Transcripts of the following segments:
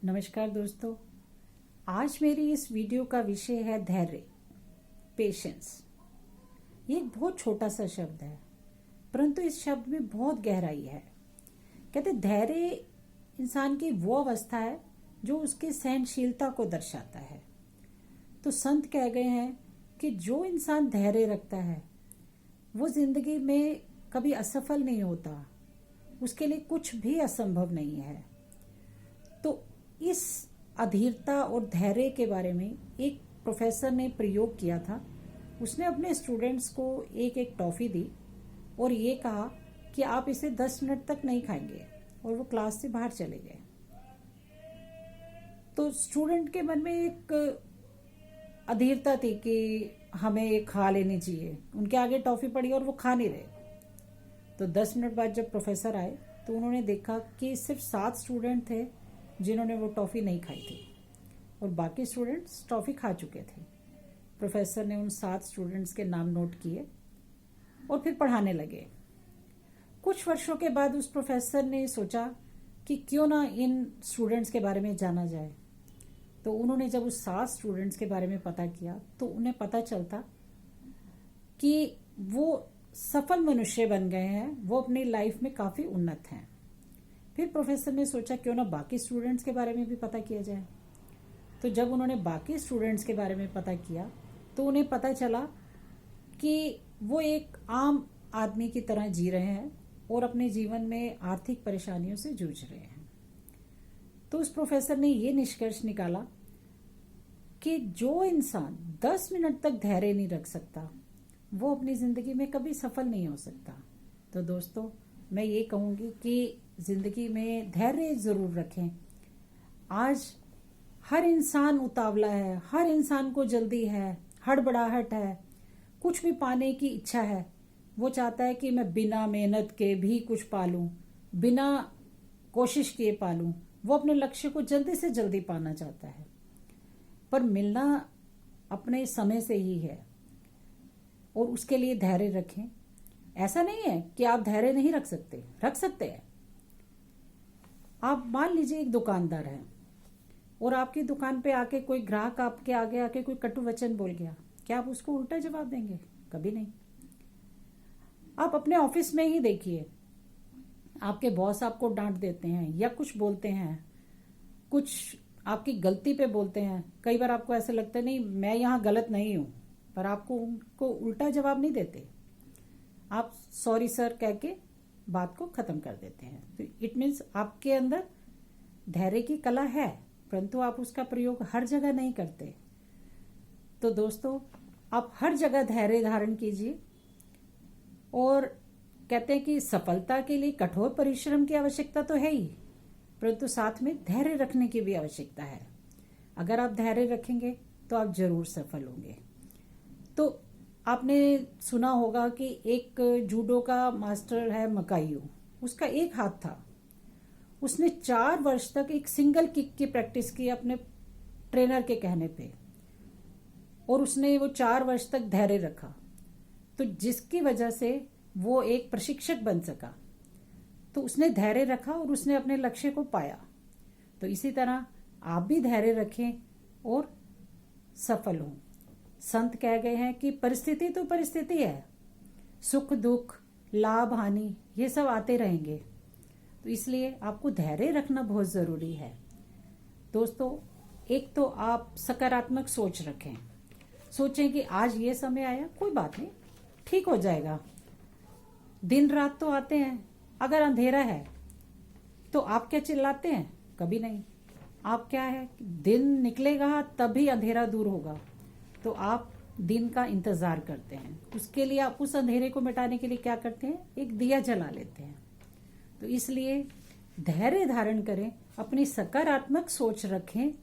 नमस्कार दोस्तों। आज मेरी इस वीडियो का विषय है धैर्य, पेशेंस। ये एक बहुत छोटा सा शब्द है, परंतु इस शब्द में बहुत गहराई है। कहते धैर्य इंसान की वो अवस्था है जो उसकी सहनशीलता को दर्शाता है। तो संत कह गए हैं कि जो इंसान धैर्य रखता है वो जिंदगी में कभी असफल नहीं होता, उसके लिए कुछ भी असंभव नहीं है। तो इस अधीरता और धैर्य के बारे में एक प्रोफेसर ने प्रयोग किया था। उसने अपने स्टूडेंट्स को एक एक टॉफ़ी दी और ये कहा कि आप इसे 10 मिनट तक नहीं खाएंगे, और वो क्लास से बाहर चले गए। तो स्टूडेंट के मन में एक अधीरता थी कि हमें ये खा लेनी चाहिए। उनके आगे टॉफ़ी पड़ी और वो खा नहीं रहे। तो 10 मिनट बाद जब प्रोफेसर आए तो उन्होंने देखा कि सिर्फ 7 स्टूडेंट थे जिन्होंने वो टॉफ़ी नहीं खाई थी और बाकी स्टूडेंट्स टॉफ़ी खा चुके थे। प्रोफेसर ने उन 7 स्टूडेंट्स के नाम नोट किए और फिर पढ़ाने लगे। कुछ वर्षों के बाद उस प्रोफेसर ने सोचा कि क्यों ना इन स्टूडेंट्स के बारे में जाना जाए। तो उन्होंने जब उस 7 स्टूडेंट्स के बारे में पता किया तो उन्हें पता चलता कि वो सफल मनुष्य बन गए हैं, वो अपनी लाइफ में काफ़ी उन्नत हैं। फिर प्रोफेसर ने सोचा क्यों ना बाकी स्टूडेंट्स के बारे में भी पता किया जाए। तो जब उन्होंने बाकी स्टूडेंट्स के बारे में पता किया तो उन्हें पता चला कि वो एक आम आदमी की तरह जी रहे हैं और अपने जीवन में आर्थिक परेशानियों से जूझ रहे हैं। तो उस प्रोफेसर ने ये निष्कर्ष निकाला कि जो इंसान 10 मिनट तक धैर्य नहीं रख सकता वो अपनी ज़िंदगी में कभी सफल नहीं हो सकता। तो दोस्तों, मैं ये कहूँगी कि ज़िंदगी में धैर्य ज़रूर रखें। आज हर इंसान उतावला है, हर इंसान को जल्दी है, हड़बड़ाहट है, कुछ भी पाने की इच्छा है। वो चाहता है कि मैं बिना मेहनत के भी कुछ पालूं, बिना कोशिश किए पालूं। वो अपने लक्ष्य को जल्दी से जल्दी पाना चाहता है, पर मिलना अपने समय से ही है और उसके लिए धैर्य रखें। ऐसा नहीं है कि आप धैर्य नहीं रख सकते, रख सकते हैं। आप मान लीजिए एक दुकानदार है और आपकी दुकान पे आके कोई ग्राहक आपके आगे आके कोई कटु वचन बोल गया, क्या आप उसको उल्टा जवाब देंगे? कभी नहीं। आप अपने ऑफिस में ही देखिए, आपके बॉस आपको डांट देते हैं या कुछ बोलते हैं, कुछ आपकी गलती पे बोलते हैं। कई बार आपको ऐसा लगता है नहीं मैं यहाँ गलत नहीं हूँ, पर आपको उनको उल्टा जवाब नहीं देते। आप सॉरी सर कह के बात को खत्म कर देते हैं। तो इट मीन्स आपके अंदर धैर्य की कला है, परंतु आप उसका प्रयोग हर जगह नहीं करते। तो दोस्तों, आप हर जगह धैर्य धारण कीजिए। और कहते हैं कि सफलता के लिए कठोर परिश्रम की आवश्यकता तो है ही, परंतु साथ में धैर्य रखने की भी आवश्यकता है। अगर आप धैर्य रखेंगे तो आप जरूर सफल होंगे। तो आपने सुना होगा कि एक जूडो का मास्टर है मकाइयो, उसका एक हाथ था। उसने 4 वर्ष तक एक सिंगल किक की प्रैक्टिस की अपने ट्रेनर के कहने पे, और उसने वो 4 वर्ष तक धैर्य रखा, तो जिसकी वजह से वो एक प्रशिक्षक बन सका। तो उसने धैर्य रखा और उसने अपने लक्ष्य को पाया। तो इसी तरह आप भी धैर्य रखें और सफल हों। संत कह गए हैं कि परिस्थिति तो परिस्थिति है, सुख दुख लाभ हानि ये सब आते रहेंगे। तो इसलिए आपको धैर्य रखना बहुत ज़रूरी है। दोस्तों, एक तो आप सकारात्मक सोच रखें। सोचें कि आज ये समय आया, कोई बात नहीं, ठीक हो जाएगा। दिन रात तो आते हैं। अगर अंधेरा है तो आप क्या चिल्लाते हैं? कभी नहीं। आप क्या है, दिन निकलेगा तभी अंधेरा दूर होगा, तो आप दिन का इंतजार करते हैं। उसके लिए आप उस अंधेरे को मिटाने के लिए क्या करते हैं? एक दिया जला लेते हैं। तो इसलिए धैर्य धारण करें, अपनी सकारात्मक सोच रखें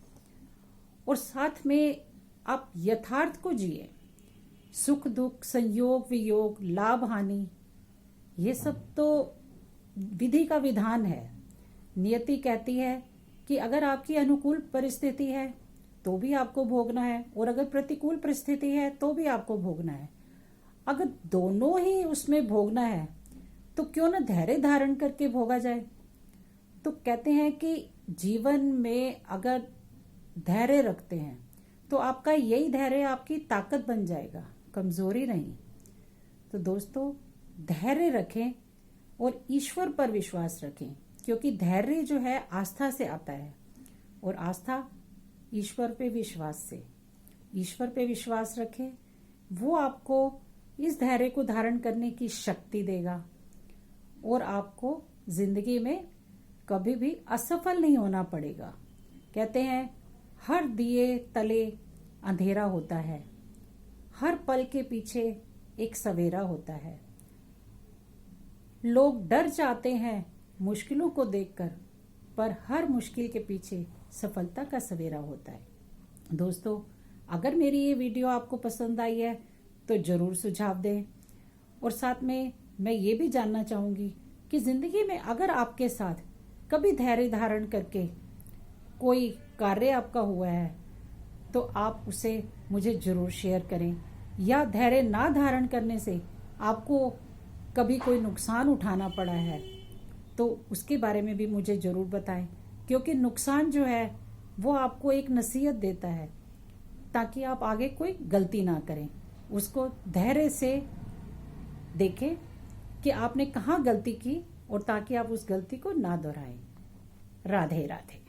और साथ में आप यथार्थ को जिए। सुख दुख संयोग वियोग लाभ हानि ये सब तो विधि का विधान है। नियति कहती है कि अगर आपकी अनुकूल परिस्थिति है तो भी आपको भोगना है, और अगर प्रतिकूल परिस्थिति है तो भी आपको भोगना है। अगर दोनों ही उसमें भोगना है तो क्यों ना धैर्य धारण करके भोगा जाए। तो कहते हैं कि जीवन में अगर धैर्य रखते हैं तो आपका यही धैर्य आपकी ताकत बन जाएगा, कमजोरी नहीं। तो दोस्तों, धैर्य रखें और ईश्वर पर विश्वास रखें, क्योंकि धैर्य जो है आस्था से आता है और आस्था ईश्वर पे विश्वास से। ईश्वर पे विश्वास रखें, वो आपको इस धैर्य को धारण करने की शक्ति देगा और आपको जिंदगी में कभी भी असफल नहीं होना पड़ेगा। कहते हैं हर दिए तले अंधेरा होता है, हर पल के पीछे एक सवेरा होता है। लोग डर जाते हैं मुश्किलों को देखकर, पर हर मुश्किल के पीछे सफलता का सवेरा होता है। दोस्तों, अगर मेरी ये वीडियो आपको पसंद आई है तो जरूर सुझाव दें, और साथ में मैं ये भी जानना चाहूंगी कि जिंदगी में अगर आपके साथ कभी धैर्य धारण करके कोई कार्य आपका हुआ है तो आप उसे मुझे जरूर शेयर करें, या धैर्य ना धारण करने से आपको कभी कोई नुकसान उठाना पड़ा है तो उसके बारे में भी मुझे जरूर बताएं, क्योंकि नुकसान जो है वो आपको एक नसीहत देता है ताकि आप आगे कोई गलती ना करें। उसको धैर्य से देखें कि आपने कहाँ गलती की और ताकि आप उस गलती को ना दोहराएं। राधे राधे।